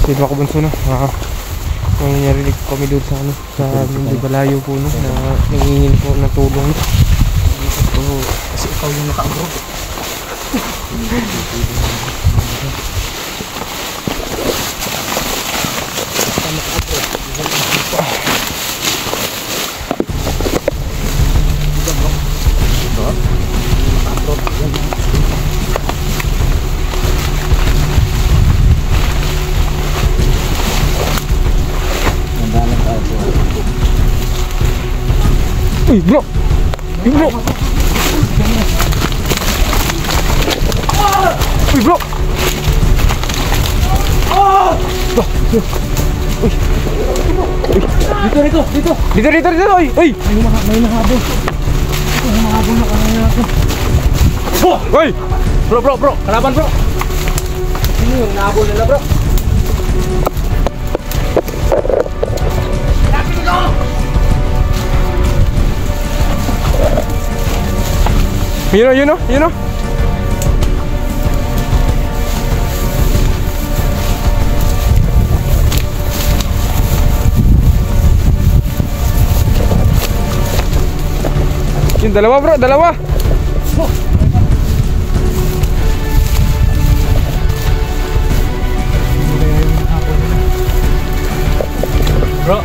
Sige mga kabunso na, narinig ko kami doon sa ano, sa Mindibalayo po no, na nangingin po na tulong. So, kasi ikaw yung naka-abroad. Uy bro! Uy bro! Uy bro! Dito! Uy! Uy! May nahabol. May nahabol na kanina natin. Uy! Bro! Kalaban bro! Sino yung nahabol nila bro? Yun o. Yung dalawa bro, dalawa. Bro.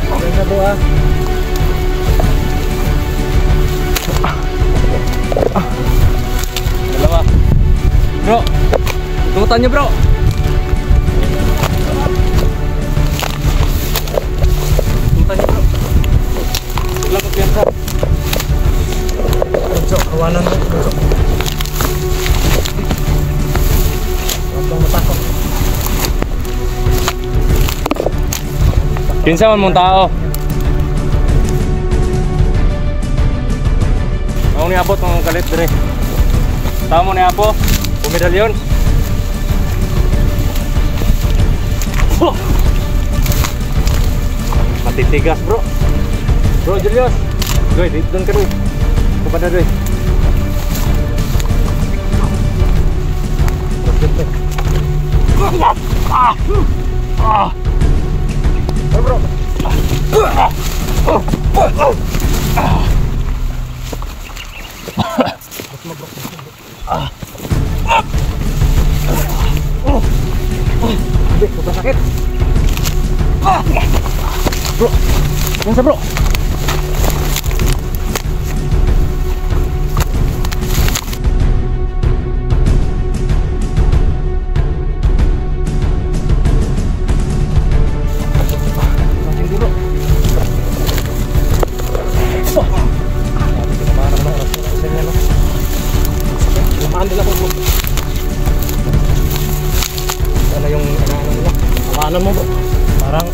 Okay na bro ah. Dalawa. Bro. Tututan nyo bro. Tututan nyo bro. Lagot yan bro. Bunso, kawanan mo bunso. Huwag bang matakot. Kinsa man mong tao. Ako ni abot ng kalit dire. Tao mo ni Apo, pumedalyon. Matitigas bro. Bro Julius. Doy, doon ka doy. Kupada doy. Bro. Sakit. Bro. Yan sa bro. Ano mo bro? Parang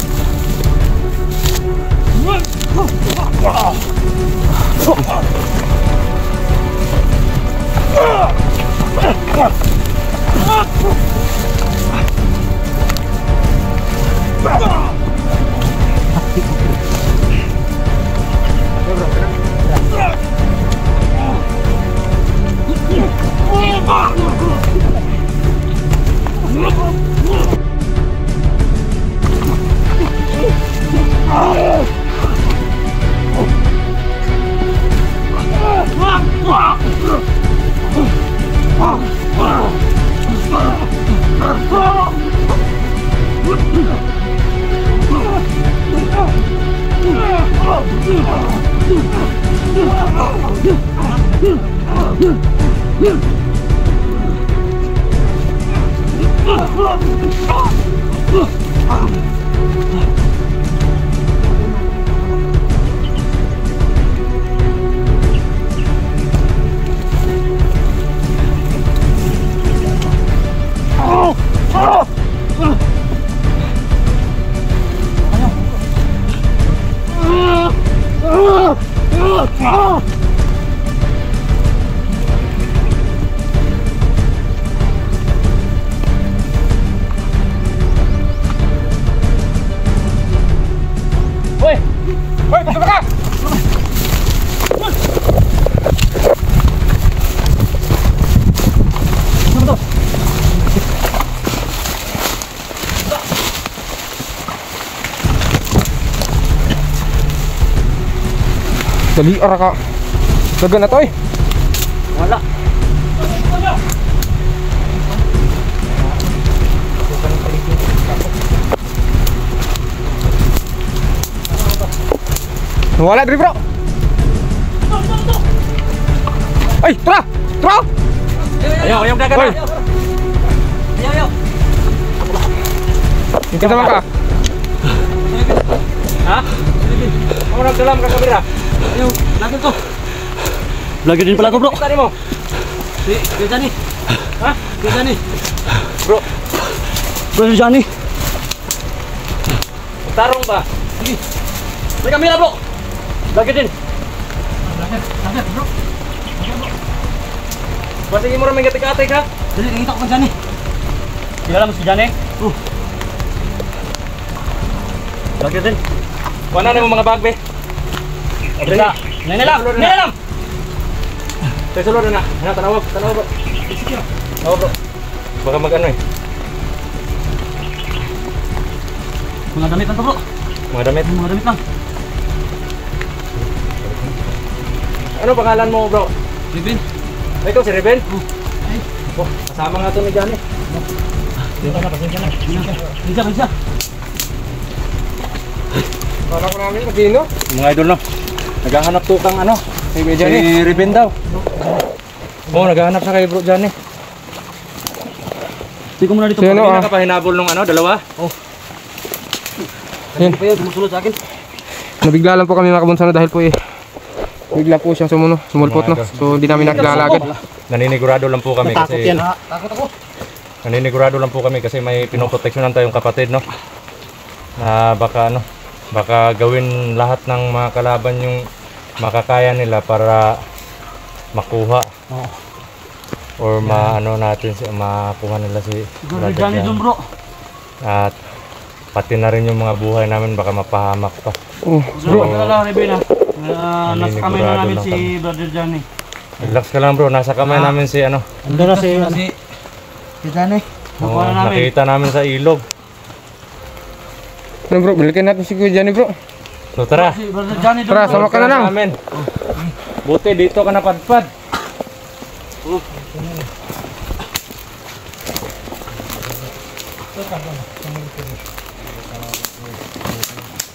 Hoy! Hoy, patulog ka! Dali, ara ka. Dagan na to eh. Wala. Wala diri bro. Ay, tara! Tara! Ayaw, dagan Hoy. na. Ayaw. Kita naman ka. Ha? Ako nagdalam ka kamera. Ayaw, lagi ko. Lagi din pala ko, bro. Tani mo. Si Johnny. Ha? Si Johnny. Bro. Bro, si Johnny. Tarong ba? Sige. May kamera, bro. Lagi din. Lagi, bro. Sige mo rin may gatik-atik ha? Dali, nakita ko pa Johnny. Kilala mo si Johnny? Lagi din. Wala na mo mga bag, be. Dali. Nilalam! Tayo sulod na. Tanawag, bro. Tanawag, bro. Baka mag-ano eh. Mga damit lang to, bro. Mga damit lang. Ano pangalan mo, bro? Reben. Ikaw si Reben? Oh, kasama nga to ni Johnny. Bisa. Para ko namin magino. Mga idol no. Naghahanap to kang ano? Si Johnny. Si Reben daw. Oh, naghahanap sa kay bro Johnny. Hindi ko muna dito. Sino, Kanina ka pa hinabol nung ano, dalawa? Oh. Yan. Pa yun, tumusunod sa akin. Nabigla lang po kami mga kabunsan dahil po bigla po siyang sumulpot no. So hindi namin nakilala agad. Naninigurado lang po kami kasi takot ako. Naninigurado lang po kami kasi may pinoproteksyonan tayong kapatid no. Na baka gawin lahat ng mga kalaban yung makakaya nila para makuha. Or makuha nila si Brother Johnny. At pati na rin yung mga buhay namin baka mapahamak pa. Bro, nasa kamay na namin si Brother Johnny. Relax ka lang bro, nasa kamay namin si ano. Ando na si Johnny. Nakita namin sa ilog. ano bro, balikan natin si Kuya Johnny bro. So tara. Si Brother Johnny Tara, sama ka na lang. Buti dito ka napadpad.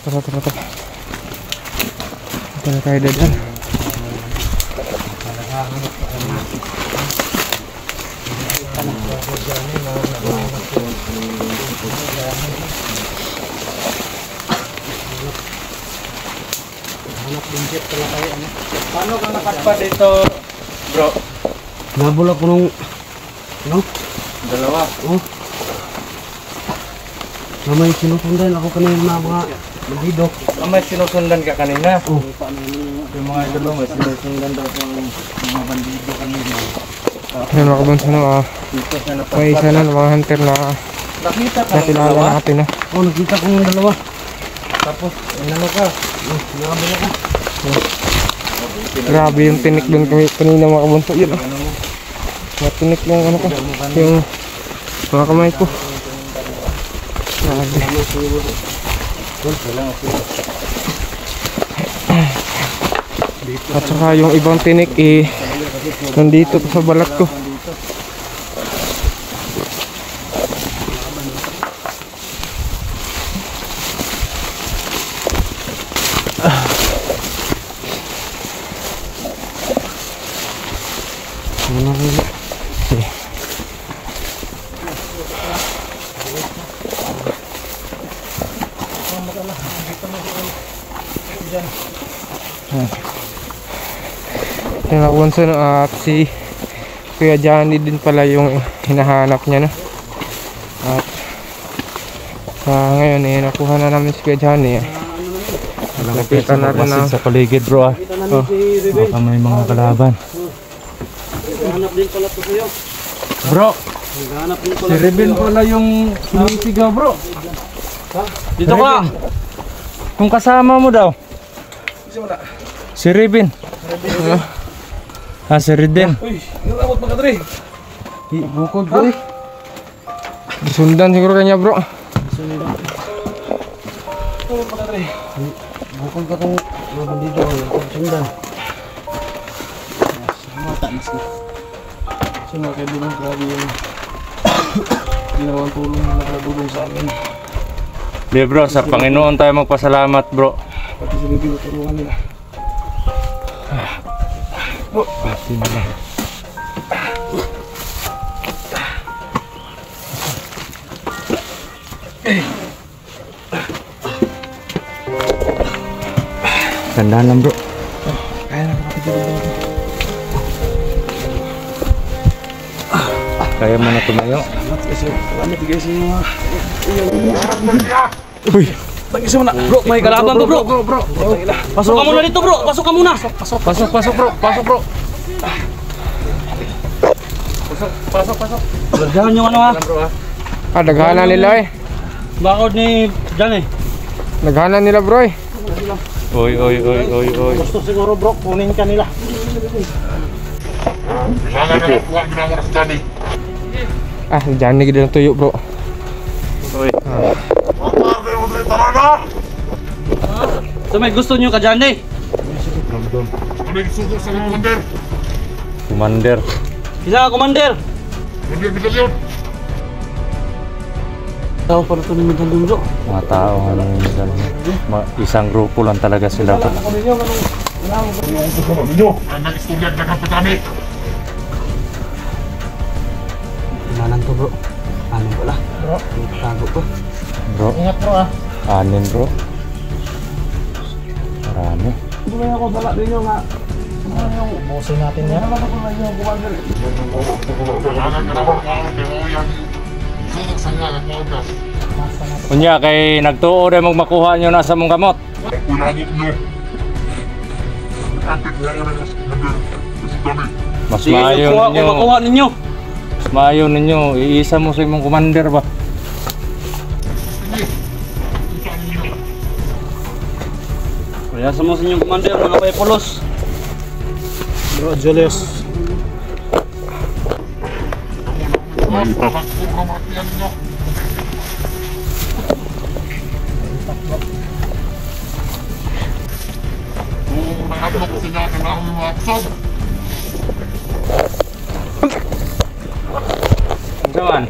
Tara. Ito na tayo dadaan. Paano ka napadpad dito, bro? Nabula ko nung Dalawa. may sinusundan ako kanina mga bandido. May sinusundan ka kanina. Yung mga idolo, may sinusundan daw sa mga bandido kanina. Yan mga kabunsan may isa na ng mga hunter na Nakita ka ng nakilala dalawa. natin na. Nakita ko ng dalawa. Tapos, inano ka? Nabula ko. Grabe yung tinik doon kanina mga kabunsan. Yun matinik yung ano ko. Yung mga kamay ko. Grabe. At saka yung ibang tinik nandito sa balat ko. Ano rin? Okay. Yung nakunso no, at si Kuya Johnny din pala yung hinahanap niya no. At ngayon nakuha na namin si Kuya Johnny. Nakita na rin na sa paligid bro ah. Oh. Baka may mga kalaban. Hanap din pala to sa'yo. Bro, Hanap din si pala. Rebel pala yung sinisigaw bro. Dito ka. Kung kasama mo daw. Si Rebel. Si Rebel. Uy, nalabot pa ka dre. Bukod bro. sundan siguro kanya bro. Nalabot pa ka dre. Bukol ka tong mga bandido. Sundan. Mata mas na. Sino kayo din ang grabe yung ginawang tulong na nakatulong sa amin. Di bro, sa Panginoon tayo magpasalamat bro. Pati sa bibig tulungan nila. Tandaan lang bro. Kaya mo na tumayo. Salamat guys sa mga. Uy, Tagisa mo na. Bro, may kalaban to bro. Pasok ka muna dito bro. Pasok ka muna. Pasok bro. Pasok bro. Pasok. Berjalan yung ano ha. daghanan nila Bakod ni Jan eh. Daghanan nila bro Oy. Gusto siguro bro, kunin ka nila. Si Johnny gid lang tuyo bro. Oy. So may gusto nyo ka Jan eh. Commander. Isa ka commander. Tao para ito ni Medalyon bro. Mga tao ano minsan. Isang grupo lang talaga sila. Ako ninyo, Manan to bro. Ano pala? Bro. Tago ko. Bro. Ingat bro ah. Anin bro. Marami. Hindi kaya ako bala ninyo nga. Ano yung bosin natin yan? Ano ko na yung commander? Unya kay nagtuo rin magmakuha nyo nasa mong kamot. Mas maayo ninyo. Makuha ninyo. Mas maayo ninyo. Iisa mo sa imong commander ba? Kaya sa mga inyong commander, mga paipolos. Bro, Julius. Kaman.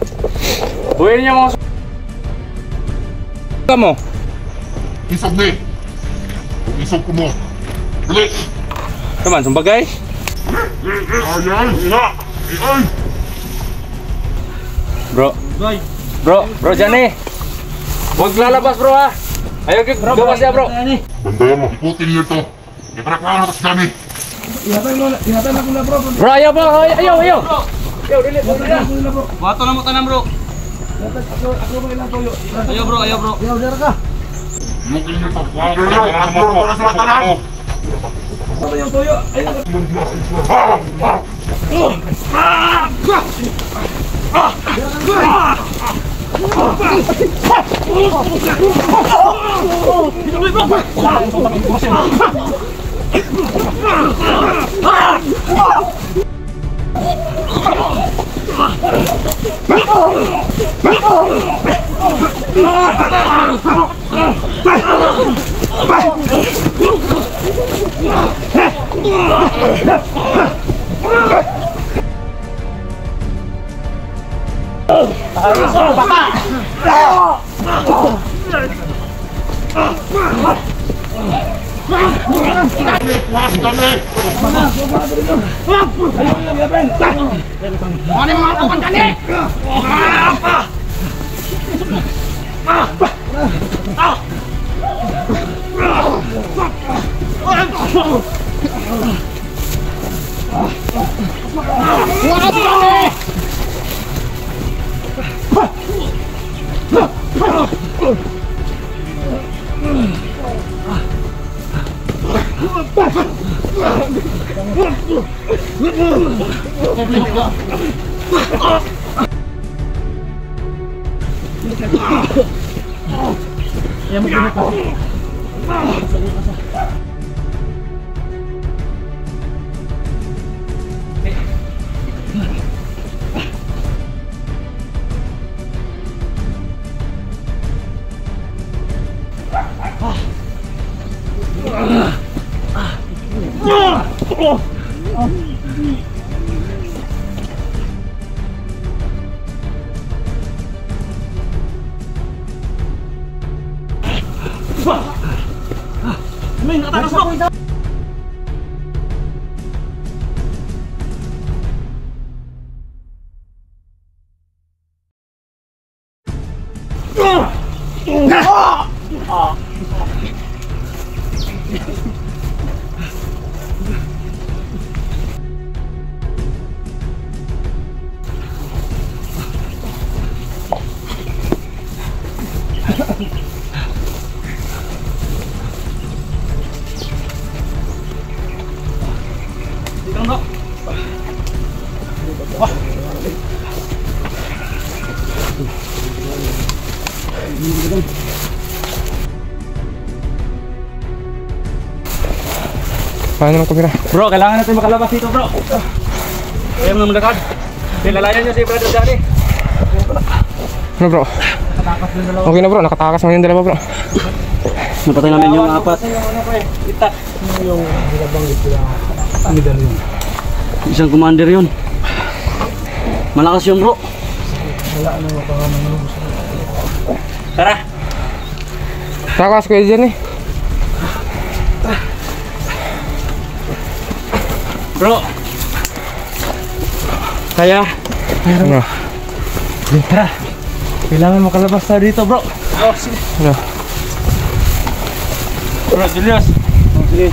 Buhay niya mga kamu. Isog ni. Isog ko mo. Dali. Kaman, sumbagay. Ayay. Ina. Ay. Bro. Boy. Bro Johnny. Huwag lalabas bro ha. Ayaw kik, gawas ya bro. Bandayan mo. Ikutin niyo ito. Ikarak na ako sa kami. Bro, ayaw bro. Ayaw. Bato na mo tanan bro. Ayaw bro. Ikutin niyo ito. Para sa tanan. Puas kami! Ano yung mga kawan ka ni? May nakatakas mo! Paano ng kamera? Bro, kailangan natin makalabas dito, bro. Kaya mo naman lakad. Nilalayan niyo si Brother Johnny. Ano bro? Okay na bro, nakatakas mo yung dalawa bro. Napatay namin yung apat. Itak. Yung binabanggit ko lang. Medalyon. Isang commander yun. Malakas yun, bro. Wala na makamanubos. Tara. Takas ko dyan eh. Bro. Kaya. Ano? Tara. Kailangan makalabas tayo dito, bro. Oh, sige. Ano? Bro, Julius. Oh, sige.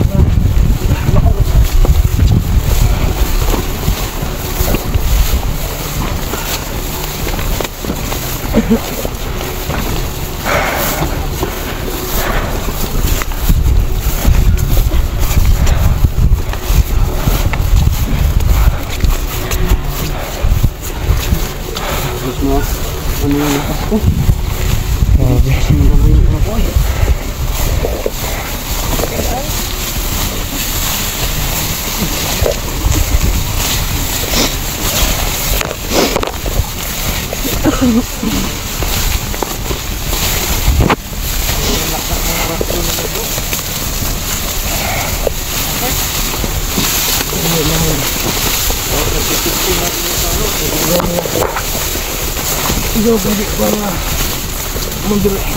Ikaw pwede para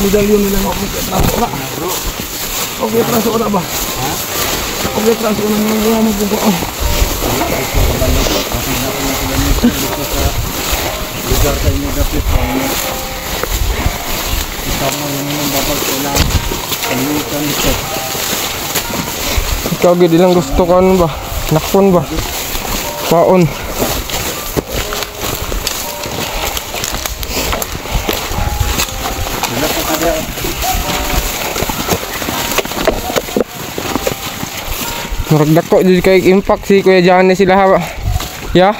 medalyon nila na. Okay, traso ko na ba? Ha? Okay, traso ko na mga magbubuo. Lugar sa inyo dapit pa niyo. Isama yung babag ulang. Palitan ito. Ikaw gid ilang gusto ka ano ba? Nakpon ba? Paon. Murag dako jud kay impact si Kuya Johnny sila ha. Ya?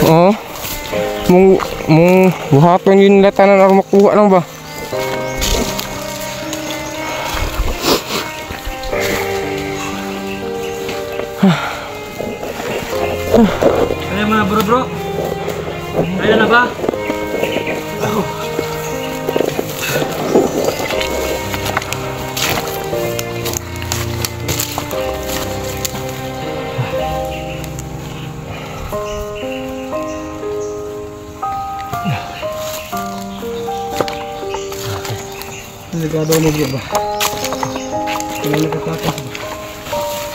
Oo. Mung buhaton yun nila tanan aron makuha lang ba? Kaya mga bro. Kaya na ba? Delikado mo bro ba? Kailan nakatakas ba?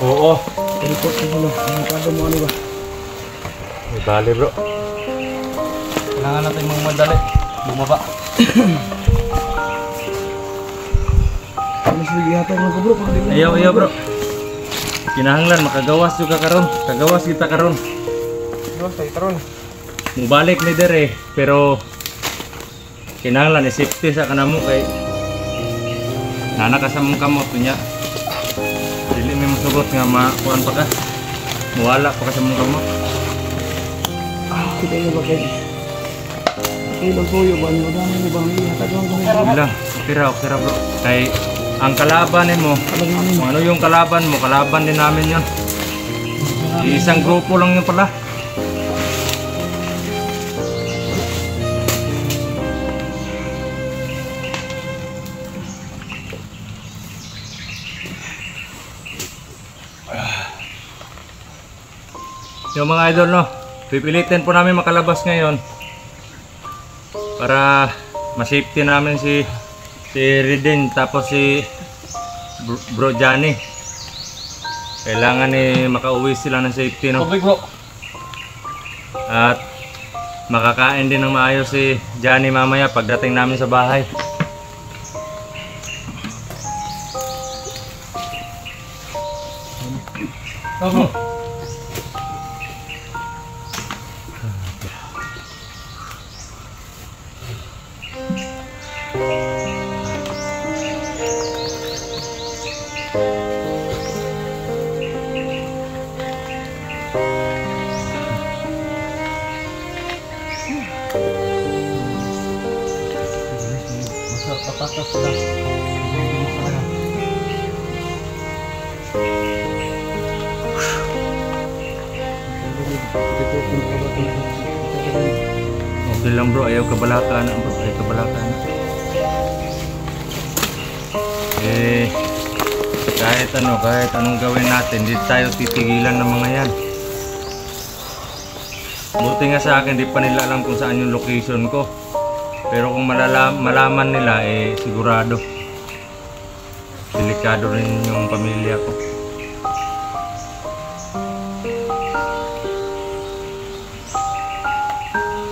Oo. Report ko sila. Delikado mo ano ba? May bali bro. Kailangan natin mga madali. Bumaba. Mas bigyan mo ko bro. Ayaw bro. Kinahanglan makagawas juga karon. Kagawas kita karon. Doon, tayo taron. Mubalik ni dere pero kinahanglan safety sa kanamo kay nana ka sa mong kamot niya. Dili may masugot nga makuan pa ka. Muwala pa ka sa mong kamot. Kita nyo ba kayo? Ilang tuyo ba? Ano ba? Ano ba? Bila, okay ra bro. Kay ang kalaban mo, kung ano yung kalaban mo, kalaban din namin yun. Isang grupo lang yun pala. Yung mga idol no, pipilitin po namin makalabas ngayon para ma-safety namin si Riden tapos si Bro Johnny. Kailangan makauwi sila ng safety no. Okay bro. At makakain din ng maayos si Johnny mamaya pagdating namin sa bahay. Bro. Papatas sila. Okay lang bro, ayaw kabalaka na bro, ayaw kabalaka na. Kahit anong gawin natin, hindi tayo titigilan ng mga yan. Buti nga sa akin, di pa nila alam kung saan yung location ko. Pero kung malaman nila, sigurado. Delikado rin yung pamilya ko.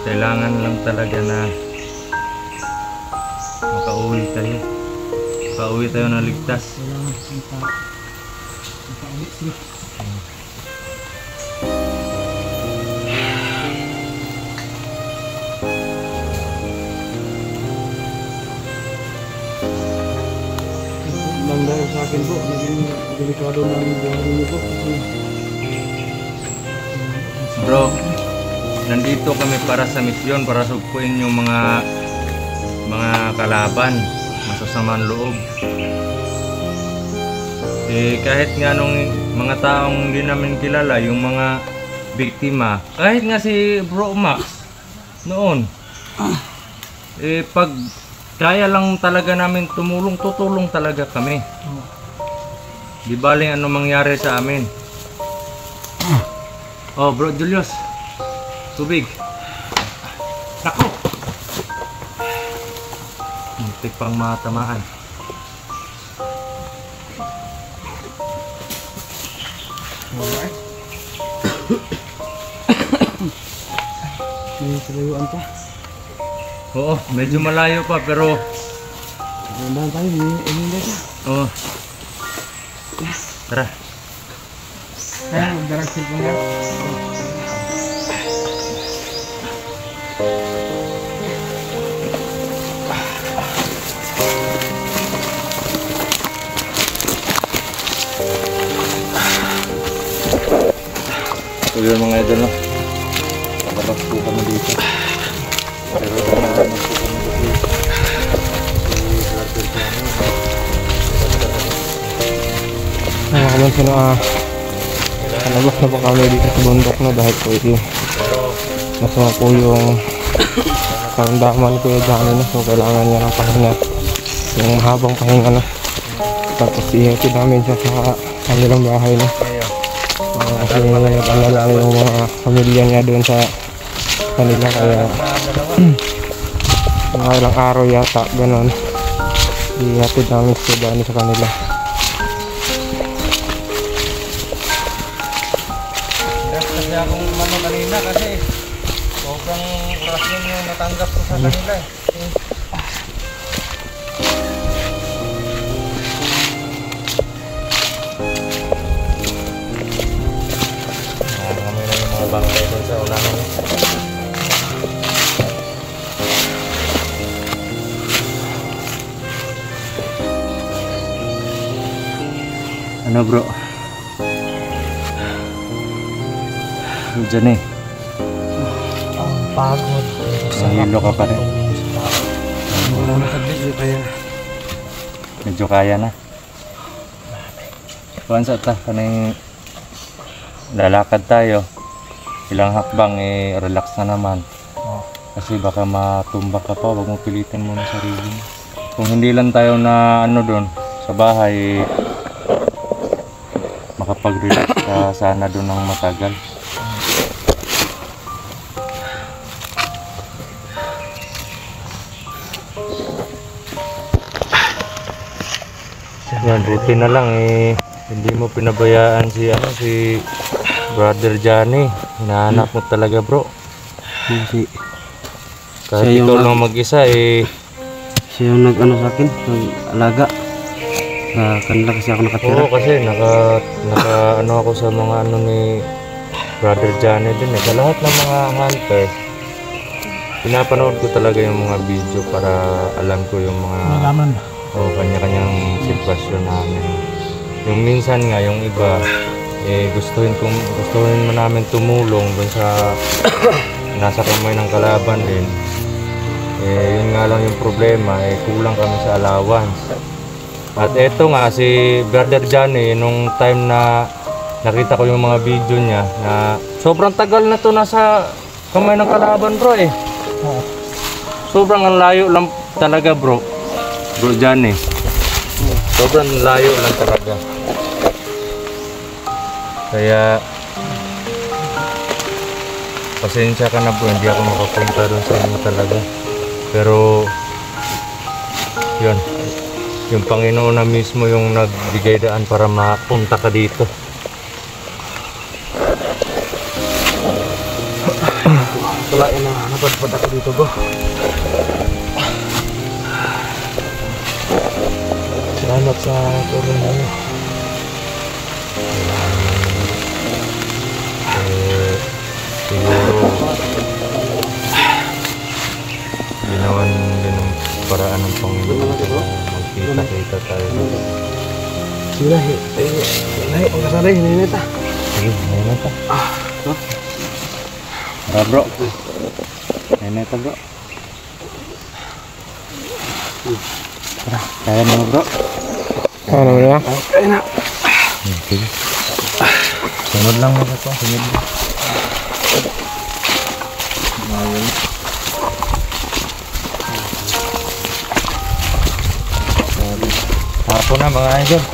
Kailangan lang talaga na makauwi tayo. Makauwi tayo na ligtas. Lang dahil sa akin po, naging delikado na ang buhay niyo po. Bro, nandito kami para sa misyon, para sugpuin yung mga kalaban, masasamang loob. Kahit nga nung mga taong hindi namin kilala, yung mga biktima, kahit nga si Bro Max noon, pag kaya lang talaga namin tumulong, tutulong talaga kami. Di baling ano mangyari sa amin. Oh, Bro Julius. Tubig. Nako. Muntik pang matamaan. May salayuan pa. Oo, medyo malayo pa pero Gandaan tayo, hindi ka. oh. Tara. Kaya, magdarag cellphone nga. Ito yung mga idol no. Pagkatas po kami dito. Pero naman po kami dito. Mga kabansa na kalabas na po kami dito sa bundok na dahil po masama po yung karamdaman ko yung Johnny na, so kailangan niya ng pahinga, yung mahabang pahinga na. Tapos ihatid namin siya sa kanilang bahay na. Kasi nag-alala yung mga pamilya niya doon sa kanila, kaya mga ilang araw yata ganon ihatid namin si Dani sa kanila. Kasi akong umano kanina kasi sobrang oras yun yung natanggap ko sa kanila eh. Kami na yung mga bangkay doon sa unahan. Ano bro? Diyan eh. Pagod. Nahilo ka pa rin. Medyo kaya na. Kuhan sa ta, kanang lalakad tayo. Ilang hakbang relax na naman. Kasi baka matumba ka pa, wag mo pilitin mo na sarili. Kung hindi lang tayo na doon sa bahay, makapag-relax ka sana doon ng matagal. Yan, buti na lang hindi mo pinabayaan si Brother Johnny. Hinahanap mo talaga bro. Kasi Kahit siya yung ikaw lang mag-isa siya yung nag-ano sa akin, nag-alaga. Sa kanila kasi ako nakatira. Oo, kasi naka ano ako sa mga ni Brother Johnny din Sa lahat ng mga hunter, pinapanood ko talaga yung mga video para alam ko yung mga kanya-kanyang sitwasyon namin. Yung minsan nga, yung iba, gustuhin mo namin tumulong dun sa nasa kamay ng kalaban din. Yun nga lang yung problema, kulang kami sa allowance. At eto nga, si Brother Johnny, nung time na nakita ko yung mga video niya, na sobrang tagal na to nasa kamay ng kalaban bro Sobrang ang layo lang talaga bro Johnny. Sobrang layo lang talaga. Kaya pasensya ka na bro, hindi ako makapunta doon sa inyo talaga. Pero yun, yung Panginoon na mismo yung nagbigay daan para mapunta ka dito. Kulain na napadpad ako dito bro. Salamat sa tulong niyo. Siguro ginawan din ng paraan ng Panginoon na magkita-kita tayo. Sige na, lahi, pagkasaray, hininita. Sige, nainita. Tara bro. Nainita bro. Tara, kaya mo bro. Ano na? Kaya na. Sige. Sunod lang mo ito. Sunod lang. Hapon na mga idol.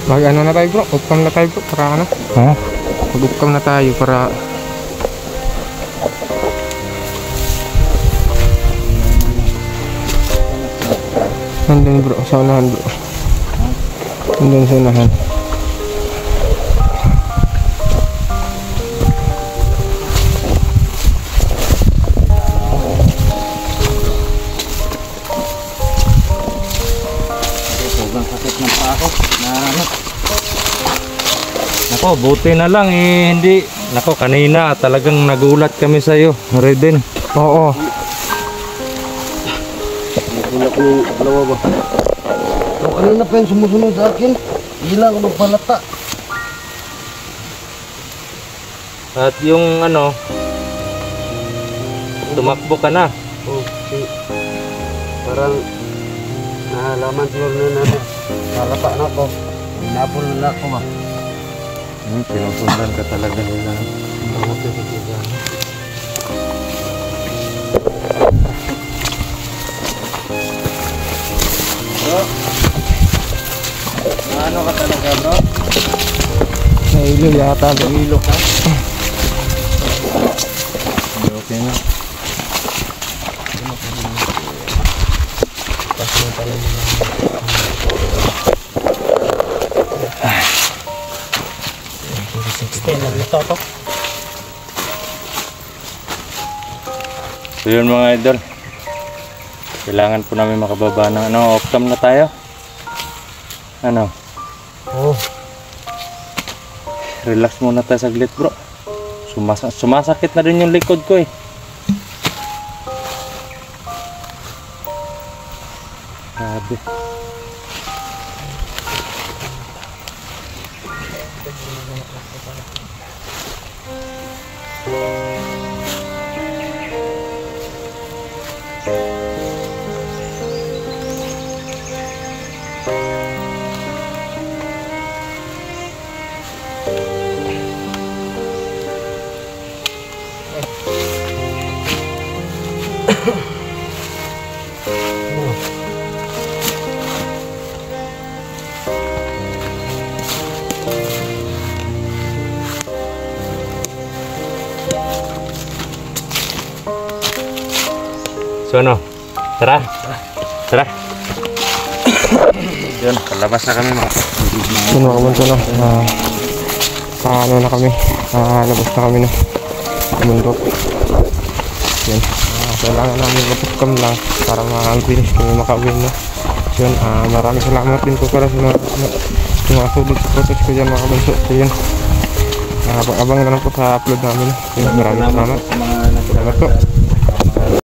Mag-ano na tayo bro, upcam na tayo bro, para ano? Ha? Mag-upcam na tayo para nandun bro, sa unahan bro. Nandun sa unahan. Sobrang sakit ng paa ko. Nako, buti na lang hindi. Nako, kanina talagang nagulat kami sa iyo, Reden. Oo. Nagulat ko yung dalawa ba? So, ano na pa yung sumusunod sa akin? Hindi lang ako magpalata. At yung tumakbo ka na. Parang nalaman siguro na natin. Nalapa na ako. Nabol na ako ba? Pinusundan ka talaga nila. Bro, ano ka talaga bro? Nailo yata. Ilo ka? Okay na. So yun mga idol, kailangan po namin makababa ng off cam na tayo. Ano? Relax muna tayo saglit bro. Sumasakit na rin yung likod ko eh. Grabe. So ano? Tara. Tara. Yun, palabas na kami mga. Yun mga kabunso no. Ano na kami. Labas na kami no. Bundok. Yun. Kailangan namin mag-cam lang para ma-finish kami makawin no. So yun, maraming salamat din po para sa mga sulit photos ko dyan mga kabunso. So yun. Abang na lang po sa upload namin. Yun, maraming salamat. Salamat po.